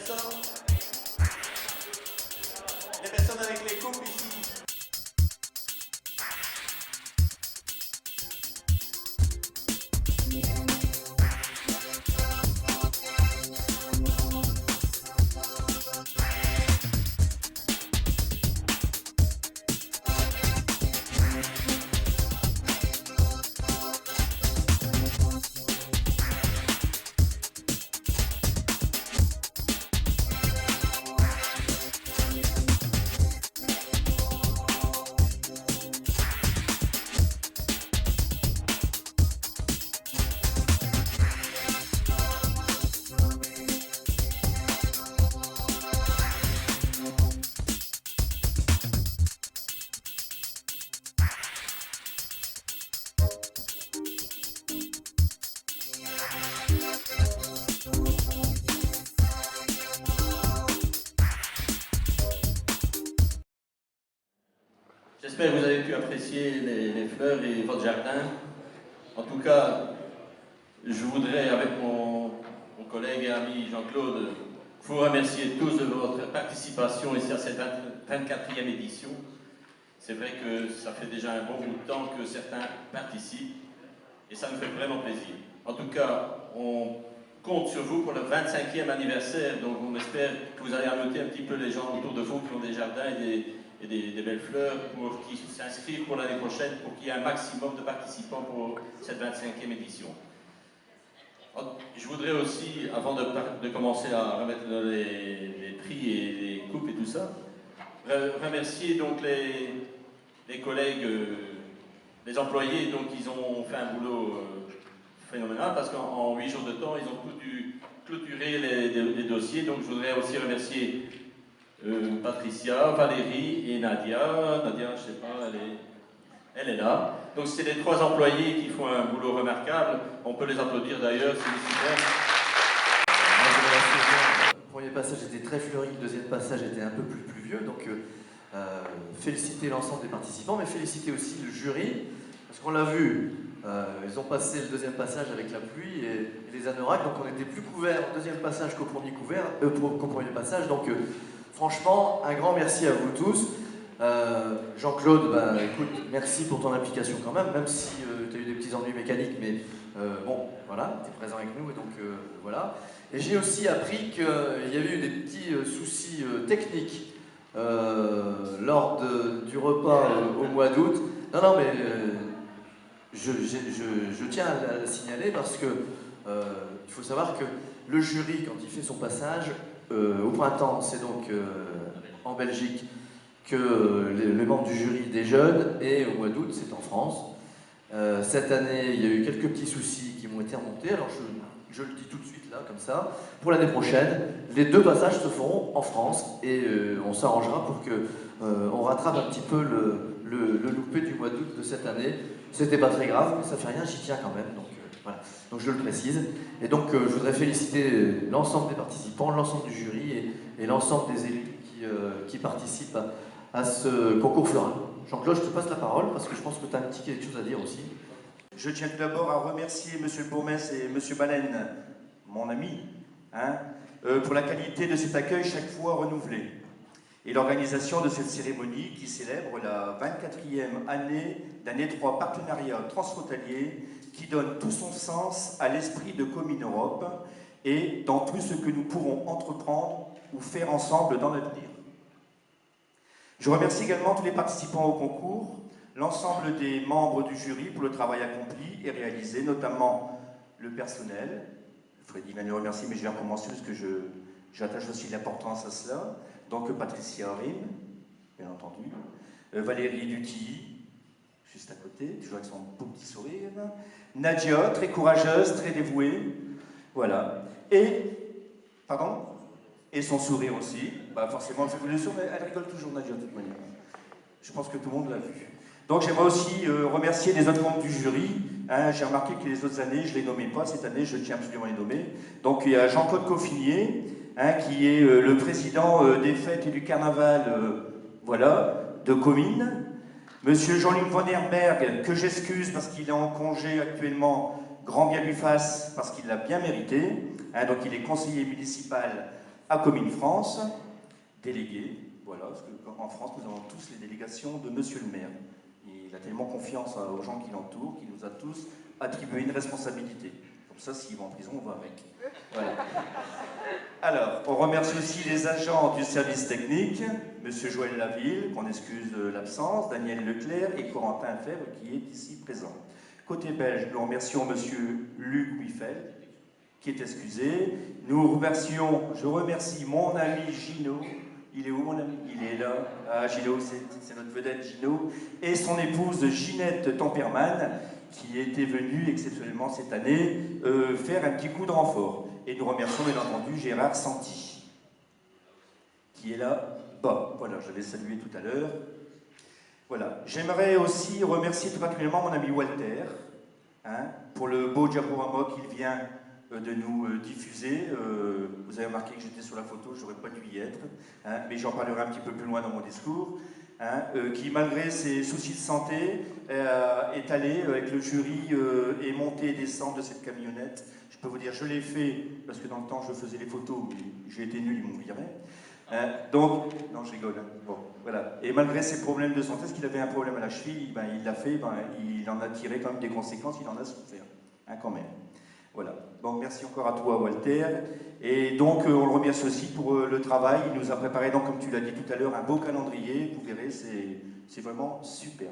Les personnes avec les coupes ici. J'espère que vous avez pu apprécier les fleurs et votre jardin. En tout cas, je voudrais, avec mon collègue et ami Jean-Claude, vous remercier tous de votre participation ici à cette 24e édition. C'est vrai que ça fait déjà un bon bout de temps que certains participent et ça nous fait vraiment plaisir. En tout cas, on compte sur vous pour le 25e anniversaire, donc on espère que vous allez amener un petit peu les gens autour de vous qui ont des jardins et des belles fleurs pour qu'ils s'inscrivent pour l'année prochaine, pour qu'il y ait un maximum de participants pour cette 25e édition. Je voudrais aussi, avant de commencer à remettre les prix et les coupes et tout ça, remercier donc les collègues, les employés, donc ils ont fait un boulot phénoménal parce qu'en 8 jours de temps, ils ont tous dû clôturer les dossiers. Donc je voudrais aussi remercier Patricia, Valérie et Nadia. Nadia, je ne sais pas, elle est là. Donc c'est les 3 employés qui font un boulot remarquable. On peut les applaudir d'ailleurs, c'est super. Le premier passage était très fleuri, le deuxième passage était un peu plus pluvieux. Donc féliciter l'ensemble des participants, mais féliciter aussi le jury, parce qu'on l'a vu, ils ont passé le deuxième passage avec la pluie et les anoraks, donc on était plus couverts au deuxième passage qu'au premier passage. Donc franchement, un grand merci à vous tous. Jean-Claude, écoute, merci pour ton implication quand même si tu as eu des petits ennuis mécaniques, mais bon, voilà, tu es présent avec nous et donc voilà. Et j'ai aussi appris qu'il y avait eu des petits soucis techniques lors du repas au mois d'août. Non, mais je tiens à le signaler parce que il faut savoir que le jury, quand il fait son passage, au printemps, c'est donc en Belgique que les membres du jury déjeunent, et au mois d'août, c'est en France. Cette année, il y a eu quelques petits soucis qui m'ont été remontés, alors je le dis tout de suite là, comme ça. Pour l'année prochaine, les 2 passages se feront en France, et on s'arrangera pour qu'on rattrape un petit peu le loupé du mois d'août de cette année. C'était pas très grave, mais ça fait rien, j'y tiens quand même, donc voilà. Donc je le précise. Et donc je voudrais féliciter l'ensemble des participants, l'ensemble du jury et l'ensemble des élus qui participent à ce concours floral. Jean-Claude, je te passe la parole parce que je pense que tu as quelque chose à dire aussi. Je tiens tout d'abord à remercier M. le bourgmestre et M. Baleine, mon ami, pour la qualité de cet accueil chaque fois renouvelé et l'organisation de cette cérémonie qui célèbre la 24e année d'un étroit partenariat transfrontalier qui donne tout son sens à l'esprit de Commune Europe et dans tout ce que nous pourrons entreprendre ou faire ensemble dans l'avenir. Je remercie également tous les participants au concours, l'ensemble des membres du jury pour le travail accompli et réalisé, notamment le personnel. Freddy vient de le remercier, mais je vais recommencer parce que j'attache aussi de l'importance à cela. Donc Patricia Rim, bien entendu, Valérie Dutilly, juste à côté, toujours avec son beau petit sourire, Nadia, très courageuse, très dévouée, voilà. Et son sourire aussi, forcément, elle fait le sourire, mais elle rigole toujours, Nadia, de toute manière. Je pense que tout le monde l'a vu. Donc j'aimerais aussi remercier les autres membres du jury. J'ai remarqué que les autres années, je ne les nommais pas. Cette année, je tiens absolument à les nommer. Donc il y a Jean-Claude Coffinier, qui est le président des fêtes et du carnaval de Comines. Monsieur Jean-Luc Von Herberg, que j'excuse parce qu'il est en congé actuellement, grand bien lui fasse, parce qu'il l'a bien mérité. Donc il est conseiller municipal à Commune France, délégué, voilà, parce qu'en France, nous avons tous les délégations de Monsieur le maire. Il a tellement confiance aux gens qui l'entourent qu'il nous a tous attribué une responsabilité. Comme ça, s'il va en prison, on va avec. Voilà. Alors, on remercie aussi les agents du service technique, Monsieur Joël Laville, qu'on excuse l'absence, Daniel Leclerc et Corentin Fèvre, qui est ici présent. Côté belge, nous remercions Monsieur Luc Wiffel, qui est excusé. Je remercie mon ami Gino. Il est où, mon ami? Il est là. Ah, Gino, c'est notre vedette, Gino. Et son épouse Ginette Temperman, qui était venue exceptionnellement cette année faire un petit coup de renfort. Et nous remercions bien entendu Gérard Santi, qui est là bas. Voilà, je l'ai salué tout à l'heure. Voilà. J'aimerais aussi remercier tout particulièrement mon ami Walter, hein, pour le beau diaporama qu'il vient de nous diffuser. Vous avez remarqué que j'étais sur la photo, je n'aurais pas dû y être, hein, mais j'en parlerai un petit peu plus loin dans mon discours. Hein, qui, malgré ses soucis de santé, est allé avec le jury et monter et descendre de cette camionnette. Je peux vous dire, je l'ai fait, parce que dans le temps, je faisais les photos, mais j'ai été nul, ils m'ont viré. Donc, non, je rigole. Hein. Bon, voilà. Et malgré ses problèmes de santé, parce qu'il avait un problème à la cheville, ben, il l'a fait, ben, il en a tiré quand même des conséquences, il en a souffert, hein, quand même. Voilà. Donc merci encore à toi, Walter. Et donc on le remercie aussi pour le travail. Il nous a préparé, donc, comme tu l'as dit tout à l'heure, un beau calendrier. Vous verrez, c'est vraiment superbe.